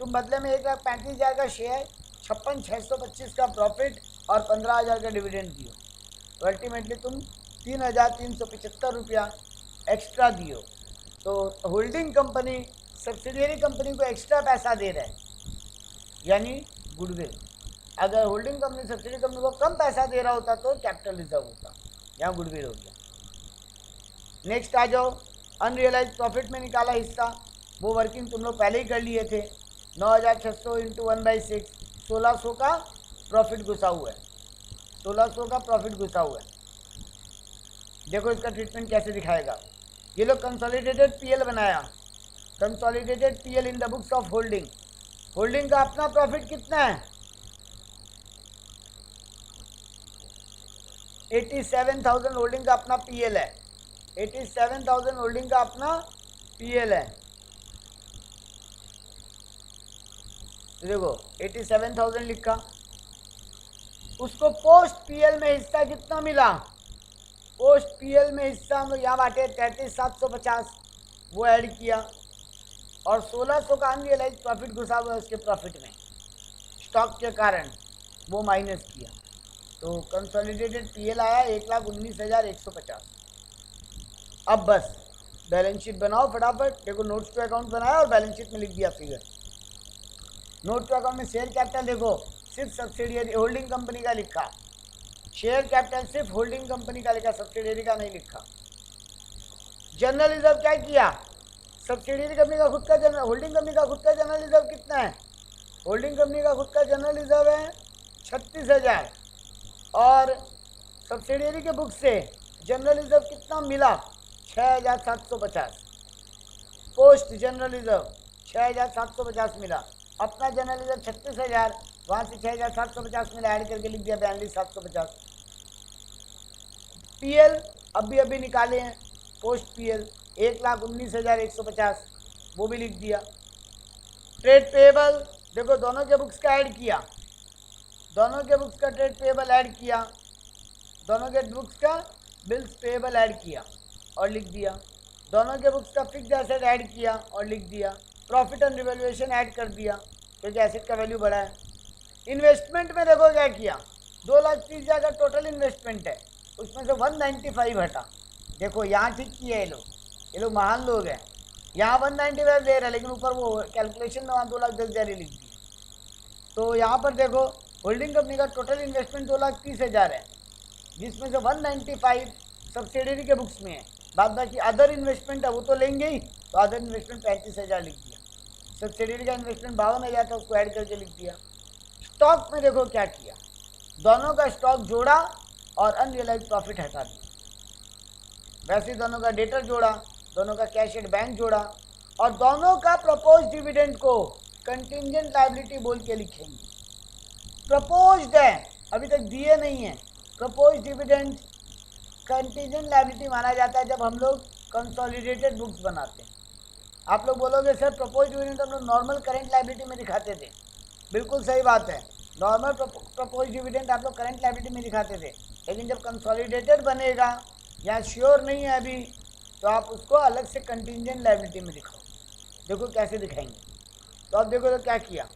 तुम बदले में 1,35,000 का शेयर, 56,625 का प्रॉफिट और 15,000 का डिविडेंड दियो, तो अल्टीमेटली तुम 3,375 रुपया एक्स्ट्रा दियो। तो होल्डिंग कंपनी सब्सिडियरी कंपनी को एक्स्ट्रा पैसा दे रहा है, यानी गुडविल। अगर होल्डिंग कंपनी सब्सिडी कंपनी को कम पैसा दे रहा होता तो कैपिटल रिजर्व होता, यहाँ गुडविल हो गया। नेक्स्ट आ जाओ, अनरियलाइज प्रॉफिट में निकाला हिस्सा, वो वर्किंग तुम लोग पहले ही कर लिए थे। 9,600 इंटू 1/6, 1,600 का प्रॉफिट घुसा हुआ है, 1,600 का प्रॉफिट घुसा हुआ है। देखो इसका ट्रीटमेंट कैसे दिखाएगा। ये लोग कंसोलिडेटेड पीएल बनाया, consolidated PL in the books of holding. Holding का अपना प्रॉफिट कितना है? 87,000 होल्डिंग का अपना पीएल है, 87,000 होल्डिंग का अपना पीएल है। तो देखो 87,000 लिखा, उसको पोस्ट पीएल में हिस्सा कितना मिला? पोस्ट पीएल में हिस्सा हम लोग यहाँ बांटे 33,750, वो ऐड किया, और 1,600 का अनरियलाइज प्रॉफिट घुसा हुआ है उसके प्रॉफिट में स्टॉक के कारण, वो माइनस किया, तो कंसोलिडेटेड पीएल आया 1,19,150। अब बस बैलेंस शीट बनाओ फटाफट। देखो नोट्स टू अकाउंट बनाया और बैलेंस शीट में लिख दिया फिगर। नोट टू अकाउंट में शेयर कैपिटल देखो सिर्फ सब्सिडियरी होल्डिंग कंपनी का लिखा, शेयर कैपिटल सिर्फ होल्डिंग कंपनी का लिखा, सब्सिडियरी का नहीं लिखा। जनरल रिजर्व क्या किया? सब्सिडियरी कंपनी का खुद का जनरल, होल्डिंग कंपनी का खुद का जनरल रिजर्व कितना है? होल्डिंग कंपनी का खुद का जनरल रिजर्व है 36,000, और सब्सिडियरी के बुक से जनरल रिजर्व कितना मिला? 6,750। पोस्ट जनरल रिजर्व 6,750 मिला। अपना जनरल रिजर्व 36,000, वहाँ से 6,750 मिला, ऐड करके लिख दिया 42,750। पीएल अभी निकाले हैं, पोस्ट पीएल 1,19,150, वो भी लिख दिया। ट्रेड पेबल देखो, दोनों के बुक्स का ऐड किया, दोनों के बुक्स का ट्रेड पेबल ऐड किया, दोनों के बुक्स का बिल्स पेबल ऐड किया और लिख दिया। दोनों के बुक्स का फिक्स्ड एसेट ऐड किया और लिख दिया। प्रॉफिट ऑन रिवैल्यूएशन ऐड कर दिया क्योंकि एसेट का वैल्यू बढ़ा है। इन्वेस्टमेंट में देखो क्या किया, 2,30,000 का टोटल इन्वेस्टमेंट है, उसमें से 195 हटा। देखो यहाँ ठीक किया ये लोग महान लोग हैं। यहाँ 195 दे रहा है, लेकिन ऊपर वो कैलकुलेशन में वहाँ 2,10,000 ही लिख दिया। तो यहाँ पर देखो होल्डिंग कंपनी का टोटल इन्वेस्टमेंट 2,30,000 है, जिसमें से 195 सब्सिडरी के बुक्स में है। बाद बाकी अदर इन्वेस्टमेंट है वो तो लेंगे ही, तो अदर इन्वेस्टमेंट 35,000 लिख दिया। सब्सिडरी का इन्वेस्टमेंट 52,000 था, उसको ऐड करके लिख दिया। स्टॉक में देखो क्या किया, दोनों का स्टॉक जोड़ा और अनरियलाइज प्रॉफिट हटा दिया। वैसे दोनों का डेटर जोड़ा, दोनों का कैश एट बैंक जोड़ा, और दोनों का प्रपोज डिविडेंड को कंटिंजेंट लायबिलिटी बोल के लिखेंगे। प्रपोज्ड है, अभी तक दिए नहीं है। प्रपोज डिविडेंड कंटिंजेंट लायबिलिटी माना जाता है जब हम लोग कंसोलिडेटेड बुक्स बनाते हैं। आप लोग बोलोगे सर प्रपोज डिविडेंड हम लोग नॉर्मल करेंट लायबिलिटी में दिखाते थे। बिल्कुल सही बात है, नॉर्मल प्रपोज डिविडेंड आप लोग करेंट लायबिलिटी में दिखाते थे, लेकिन जब कंसोलिडेटेड बनेगा या श्योर नहीं है अभी, तो आप उसको अलग से कंटिंजेंट लायबिलिटी में दिखाओ। देखो कैसे दिखाएंगे। तो अब देखो तो क्या किया,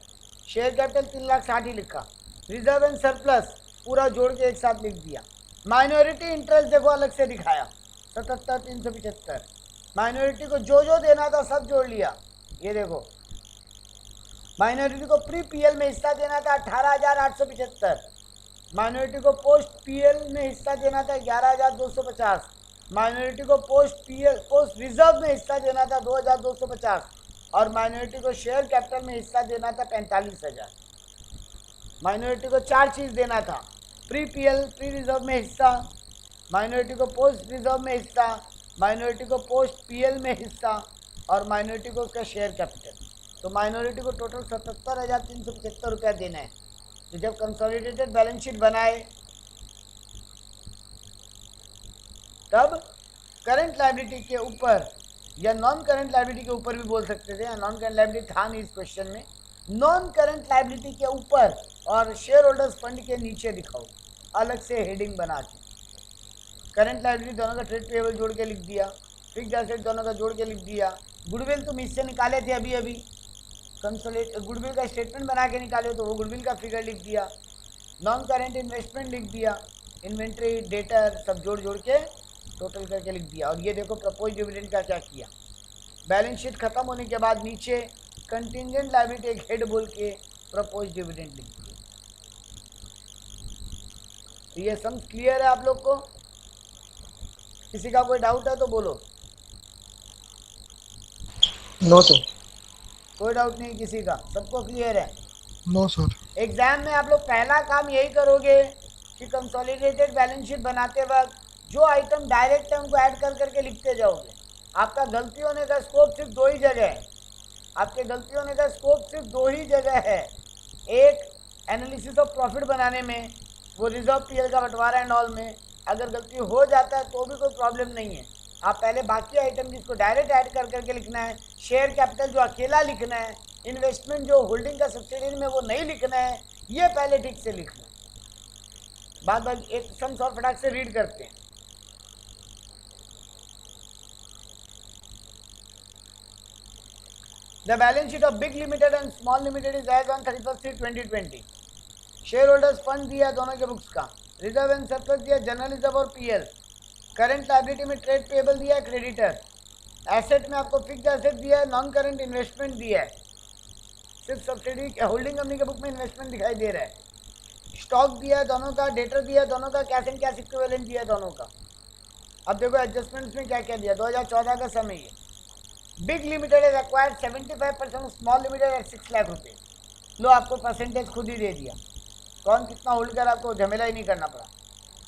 शेयर कैपिटल 3,60,000 ही लिखा, रिजर्व एंड सरप्लस पूरा जोड़ के एक साथ लिख दिया। माइनॉरिटी इंटरेस्ट देखो अलग से दिखाया 77,375। माइनॉरिटी को जो देना था सब जोड़ लिया। ये देखो माइनॉरिटी को प्री पीएल में हिस्सा देना था 18,875। माइनॉरिटी को पोस्ट पीएल में हिस्सा देना था 11,250। माइनॉरिटी को पोस्ट रिजर्व में हिस्सा देना था 2,250 और माइनॉरिटी को शेयर कैपिटल में हिस्सा देना था 45,000। माइनॉरिटी को 4 चीज़ देना था, प्री पीएल प्री रिजर्व में हिस्सा, माइनॉरिटी को पोस्ट रिजर्व में हिस्सा, माइनॉरिटी को पोस्ट पीएल में हिस्सा और माइनॉरिटी को उसका शेयर कैपिटल। तो माइनॉरिटी को टोटल 77,375 रुपया देना है। तो जब कंसोलिडेटेड बैलेंस शीट बनाए तब करंट लायबिलिटी के ऊपर या नॉन करंट लायबिलिटी के ऊपर भी बोल सकते थे, नॉन करंट लायबिलिटी था नहीं इस क्वेश्चन में, नॉन करंट लायबिलिटी के ऊपर और शेयर होल्डर्स फंड के नीचे दिखाओ, अलग से हेडिंग बना के। करंट लायबिलिटी दोनों का ट्रेड पेबल जोड़ के लिख दिया, फिक्स्ड एसेट दोनों का जोड़ के लिख दिया। गुडविल तुम इससे निकाले थे अभी गुडविल का स्टेटमेंट बना के निकाले तो वो गुडविल का फिगर लिख दिया। नॉन करेंट इन्वेस्टमेंट लिख दिया, इन्वेंट्री डेटर सब जोड़ के टोटल करके लिख दिया। और ये देखो प्रपोज डिविडेंड का क्या किया, बैलेंस शीट खत्म होने के बाद नीचे कंटिंजेंट लायबिलिटी एक हेड बोल के प्रपोज डिविडेंड लिख दिया। तो ये सम क्लियर है आप लोग को? किसी का कोई डाउट है तो बोलो। No sir. कोई डाउट नहीं किसी का, सबको क्लियर है? No sir. एग्जाम में आप लोग पहला काम यही करोगे कि कंसोलिडेटेड बैलेंस शीट बनाते वक्त जो आइटम डायरेक्ट है उनको ऐड कर करके लिखते जाओगे। आपका गलती होने का स्कोप सिर्फ 2 ही जगह है, आपके गलती होने का स्कोप सिर्फ 2 ही जगह है। एक एनालिसिस ऑफ प्रॉफिट बनाने में, वो रिजर्व पीएल का बंटवारा एंड ऑल में अगर गलती हो जाता है तो भी कोई प्रॉब्लम नहीं है। आप पहले बाकी आइटम जिसको डायरेक्ट ऐड कर करके लिखना है, शेयर कैपिटल जो अकेला लिखना है, इन्वेस्टमेंट जो होल्डिंग का सब्सिडरी में वो नहीं लिखना है, ये पहले ठीक से लिखना है। बाद एक सम्स और फटाक से रीड करते हैं। The balance sheet of Big Limited and Small Limited is as on 31/3/2020. Share holders fund दिया दोनों के बुक्स का, रिजर्व एंड सरप्लस दिया जनरल रिजर्व और पीएल, करंट लायबिलिटी में ट्रेड पेबल दिया है क्रेडिटर, एसेट में आपको फिक्स्ड एसेट दिया है, नॉन करंट इन्वेस्टमेंट दिया है, सिर्फ सब्सिडी होल्डिंग कंपनी के बुक में इन्वेस्टमेंट दिखाई दे रहा है, स्टॉक दिया है दोनों का, डेटर दिया है दोनों का, कैश एंड कैश इक्विवेलेंट दिया है दोनों का। अब देखो एडजस्टमेंट्स में क्या क्या दिया, 2014 का समय है। Big limited has acquired 75% small limited at 6 lakh रुपये। लो आपको परसेंटेज खुद ही दे दिया, कौन कितना होल्ड कर, आपको झमेला ही नहीं करना पड़ा।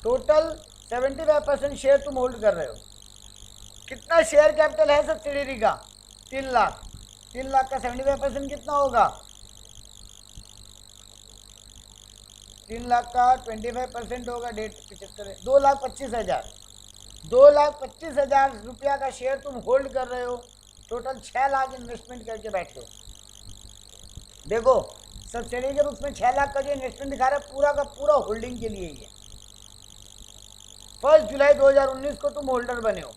टोटल 75% शेयर तुम होल्ड कर रहे हो। कितना शेयर कैपिटल है सब्सिडियरी का? 3 लाख। 3 लाख का 75% कितना होगा? 3 लाख का 25% होगा 75, 2,25,000। 2,25,000 रुपया का शेयर तुम होल्ड कर रहे हो, टोटल 6 लाख इन्वेस्टमेंट करके बैठे हो। देखो सब्सिडी के बुक्स में 6 लाख का जो इन्वेस्टमेंट दिखा रहा है पूरा का पूरा होल्डिंग के लिए ही है। 1 जुलाई 2019 को तुम होल्डर बने हो,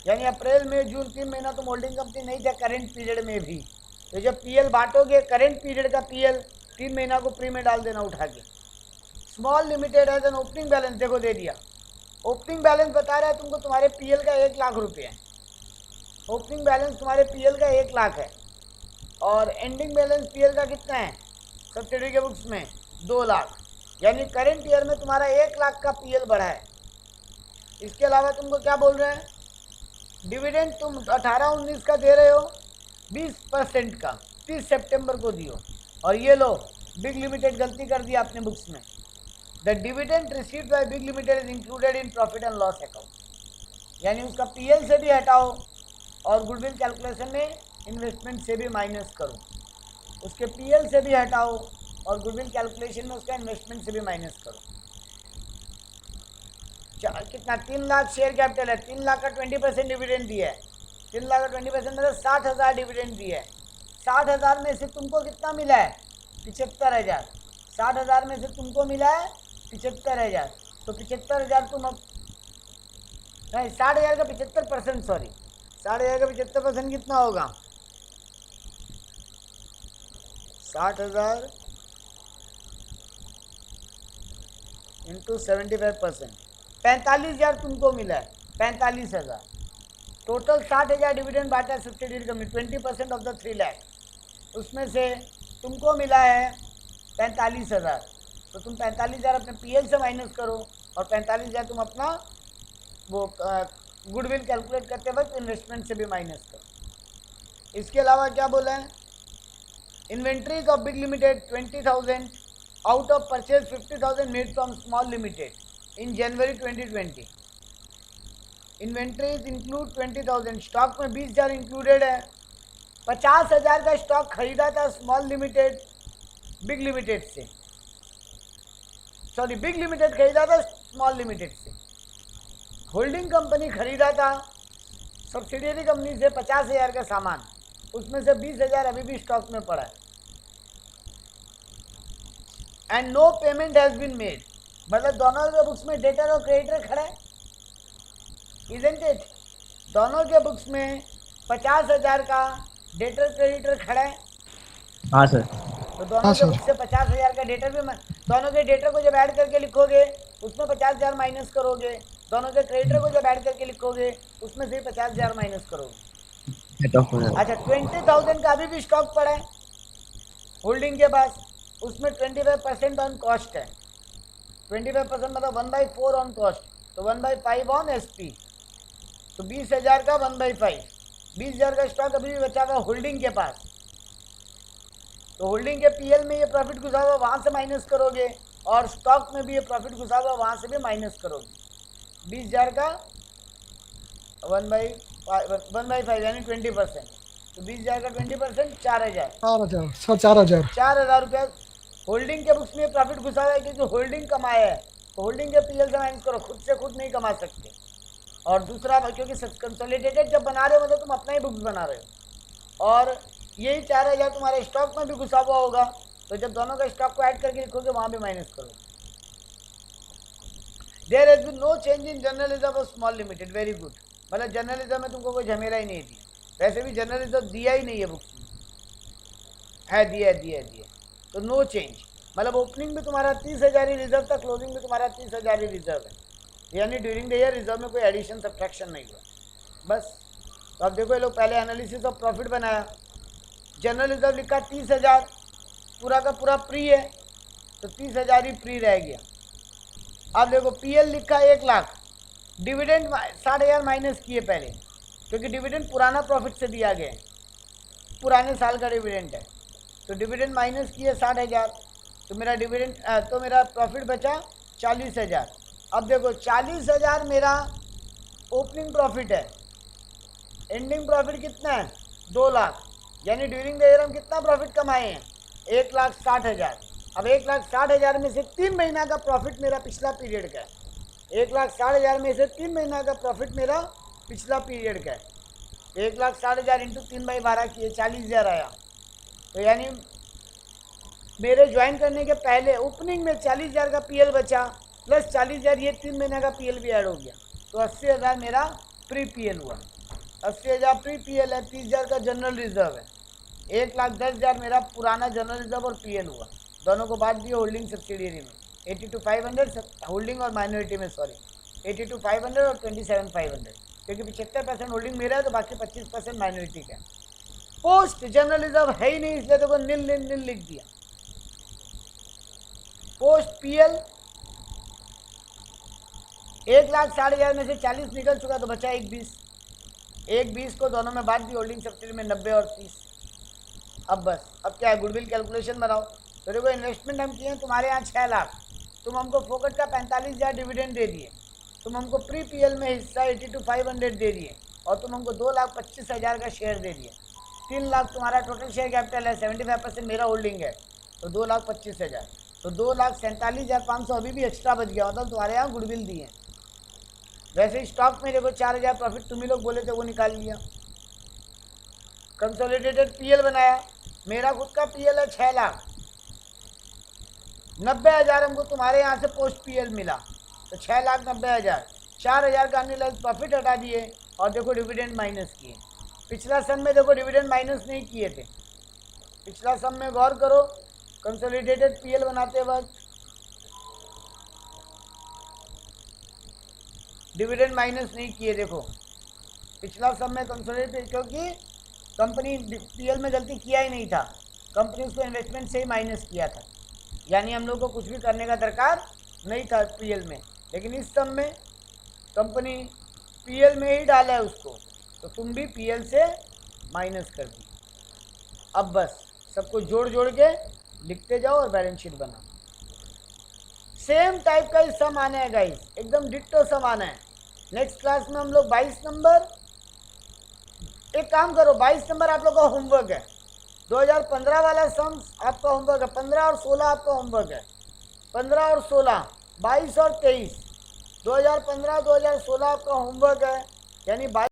यानी अप्रैल मई जून 3 महीना तुम होल्डिंग कंपनी नहीं थे करेंट पीरियड में भी। तो जब पीएल बांटोगे करंट पीरियड का पीएल 3 महीना को प्री में डाल देना उठा के। Small limited as an opening balance देखो दे दिया। ओपनिंग बैलेंस बता रहा है तुमको तुम्हारे पीएल का 1 लाख रुपये है। ओपनिंग बैलेंस तुम्हारे पीएल का 1 लाख है और एंडिंग बैलेंस पीएल का कितना है सब्सिडी के बुक्स में? 2 लाख। यानी करंट ईयर में तुम्हारा 1 लाख का पीएल बढ़ा है। इसके अलावा तुमको क्या बोल रहे हैं? डिविडेंड तुम 18-19 का दे रहे हो 20% का, 30 सितंबर को दियो। और ये लो बिग लिमिटेड गलती कर दिया अपने बुक्स में। The dividend received by big limited is included in profit and loss account, यानी उसका पीएल से भी हटाओ और गुडविल कैलकुलेशन में इन्वेस्टमेंट से भी माइनस करो। उसके पीएल से भी हटाओ और गुडविल कैलकुलेशन में उसका इन्वेस्टमेंट से भी माइनस करो। कितना? 3 लाख शेयर कैपिटल है, 3 लाख का 20% डिविडेंड दिया है। 3 लाख का 20% मतलब 60,000 डिविडेंड दिया है। 60,000 में से तुमको कितना मिला है? 75,000। 60,000 में से तुमको मिला है 75,000। तो 75,000 तुम अब नहीं 60,000 का 75%, सॉरी 60,000 का 75% कितना होगा? 60,000 इंटू 75%, 45,000 तुमको मिला है। 45,000 टोटल 60,000 डिविडेंड बांटा है subsidiary company, 20% of the 3 lakh. उसमें से तुमको मिला है 45,000। तो तुम 45,000 अपने पीएल से माइनस करो और 45,000 तुम अपना वो गुडविल कैलकुलेट करते वक्त इन्वेस्टमेंट से भी माइनस करो। इसके अलावा क्या बोला है? Inventories of big limited 20,000 out of purchase 50,000 made from small limited in January 2020। Inventories include 20,000, stock में 20,000 इंक्लूडेड है। 50,000 का स्टॉक खरीदा था स्मॉल लिमिटेड बिग लिमिटेड से, सॉरी बिग लिमिटेड खरीदा था स्मॉल लिमिटेड से। होल्डिंग कंपनी खरीदा था सब्सिडियरी कंपनी से 50,000 का सामान, उसमें से 20,000 अभी भी स्टॉक में पड़ा है। And no payment has been made, मतलब दोनों के बुक्स में डेटर और क्रेडिटर खड़ा है, इजंट इट? दोनों के बुक्स में 50,000 का डेटर क्रेडिटर खड़ा है। हाँ सर। तो दोनों के बुक्स से 50,000 का डेटर भी, दोनों के डेटर को जब ऐड करके लिखोगे उसमें 50,000 माइनस करोगे, दोनों के क्रेडिटर को जब ऐड करके लिखोगे उसमें से 50,000 माइनस करोगे। अच्छा 20,000 का अभी भी स्टॉक पड़ा है होल्डिंग के पास, उसमें 25% ऑन कॉस्ट है। 25% मतलब 1/4 ऑन कॉस्ट, तो 1/5 ऑन एसपी। तो 20,000 का 1/5, 20,000 का स्टॉक अभी भी बचा हुआ होल्डिंग के पास। तो होल्डिंग के पीएल में ये प्रॉफिट घुसा हुआ वहाँ से माइनस करोगे और स्टॉक में भी ये प्रॉफिट घुसा हुआ वहाँ से भी माइनस करोगे। 20,000 का 1/5 यानी 20%, तो 20,000 का 20% 4,000। 4,000 रुपया होल्डिंग के बुक्स में प्रॉफिट घुसा हुआ है क्योंकि होल्डिंग कमाया है, तो होल्डिंग के पीएल से माइनस करो, खुद से खुद नहीं कमा सकते। और दूसरा क्योंकि कंसोलिडेटेड जब बना रहे हो मतलब तुम अपना ही बुक्स बना रहे हो और यही 4,000 तुम्हारे स्टॉक में भी घुसा हुआ होगा, तो जब दोनों का स्टॉक को ऐड करके लिखोगे वहाँ भी माइनस करो। There has been no change in journalism of small limited, very good. मतलब जर्नलिज्म में तुमको कोई झमेला ही नहीं दिया, वैसे भी जर्नलिज्म दिया ही नहीं है बुक्स में, है दिया। तो नो चेंज, मतलब ओपनिंग में तुम्हारा 30,000 ही रिजर्व था, क्लोजिंग में तुम्हारा 30,000 ही रिजर्व है, यानी ड्यूरिंग द ईयर रिजर्व में कोई एडिशन सब्ट्रैक्शन नहीं हुआ बस। तो अब देखो ये लोग पहले एनालिसिस ऑफ प्रॉफिट बनाया, जनरल रिजर्व लिखा 30,000, पूरा का पूरा प्री है तो 30,000 ही प्री रह गया। अब देखो पीएल लिखा 1 लाख, डिविडेंड 60,000 माइनस किए पहले क्योंकि डिविडेंड पुराना प्रॉफिट से दिया गया है, पुराने साल का डिविडेंड है, तो डिविडेंड माइनस किए 60,000, तो मेरा डिविडेंड तो मेरा प्रॉफिट बचा 40,000। अब देखो 40,000 मेरा ओपनिंग प्रॉफिट है एंडिंग प्रॉफिट कितना है 2 लाख, यानी ड्यूरिंग द ईयर हम कितना प्रॉफिट कमाए हैं 1,60,000। अब 1,60,000 में से 3 महीना का प्रॉफिट मेरा पिछला पीरियड का है, 1,60,000 में से 3 महीना का प्रॉफिट मेरा पिछला पीरियड का है। 1,60,000 इंटू 3/12 किए 40,000 आया। तो यानी मेरे ज्वाइन करने के पहले ओपनिंग में 40,000 का पीएल बचा, प्लस 40,000 ये 3 महीने का पीएल भी ऐड हो गया, तो 80,000 मेरा प्री पीएल हुआ। 80,000 प्री पीएल है, 30,000 का जनरल रिजर्व है, 1,10,000 मेरा पुराना जनरल रिजर्व और पीएल हुआ, दोनों को बात दिए होल्डिंग सब्सिडियरी में। 82,500 होल्डिंग और माइनॉरिटी में, सॉरी 82,500 और 27,500, क्योंकि 75% होल्डिंग मेरा है तो बाकी 25% माइनॉरिटी का। पोस्ट जनरल रिजर्व है ही नहीं, इसलिए देखो नील नील नील लिख दिया। पोस्ट पीएल 1,60,000 में से 40 निकल चुका तो बचा 1,20 को दोनों में बांट दी, होल्डिंग सब्सिडी में 90 और 30। अब बस अब क्या है, गुडविल कैलकुलेशन बनाओ। तो देखो इन्वेस्टमेंट हम किए हैं तुम्हारे यहाँ 6 लाख, तुम हमको फोकट का 45,000 डिविडेंड दे दिए, तुम हमको प्री पीएल में हिस्सा 82,500 दे दिए, और तुम हमको 2,25,000 का शेयर दे दिए। 3 लाख तुम्हारा टोटल शेयर कैपिटल है, 75% मेरा होल्डिंग है, तो 2,25,000, तो 2,47,500 अभी भी एक्स्ट्रा बच गया, मतलब तुम्हारे यहाँ गुडविल दिए। वैसे स्टॉक में देखो 4,000 प्रॉफिट तुम ही लोग बोले थे वो निकाल लिया। कंसोलिडेटेड पीएल बनाया, मेरा खुद का पीएल है 6 लाख, 90,000 हमको तुम्हारे यहाँ से पोस्ट पीएल मिला, तो 6,90,000, 4,000 का अनरियलाइज प्रॉफिट हटा दिए, और देखो डिविडेंड माइनस किए। पिछला सम में देखो डिविडेंड माइनस नहीं किए थे, पिछला सम में गौर करो, कंसोलिडेटेड पीएल बनाते वक्त डिविडेंड माइनस नहीं किए। देखो पिछला सम में कंसोलिडेटेड, क्योंकि कंपनी पीएल में गलती किया ही नहीं था, कंपनी उसको इन्वेस्टमेंट से ही माइनस किया था, यानी हम लोग को कुछ भी करने का दरकार नहीं था पीएल में। लेकिन इस सम में कंपनी पीएल में ही डाला है उसको, तो तुम भी पीएल से माइनस कर दी। अब बस सबको जोड़ जोड़ के लिखते जाओ और बैलेंस शीट बनाओ। सेम टाइप का ही सम आना है गाइस, एकदम डिट्टो सम आना है। नेक्स्ट क्लास में हम लोग 22 नंबर, एक काम करो 22 नंबर आप लोग का होमवर्क है, 2015 वाला सम आपका होमवर्क है, 15 और 16 आपका होमवर्क है, 15 और 16, 22 और 23, 2015 2016 आपका होमवर्क है, यानी 22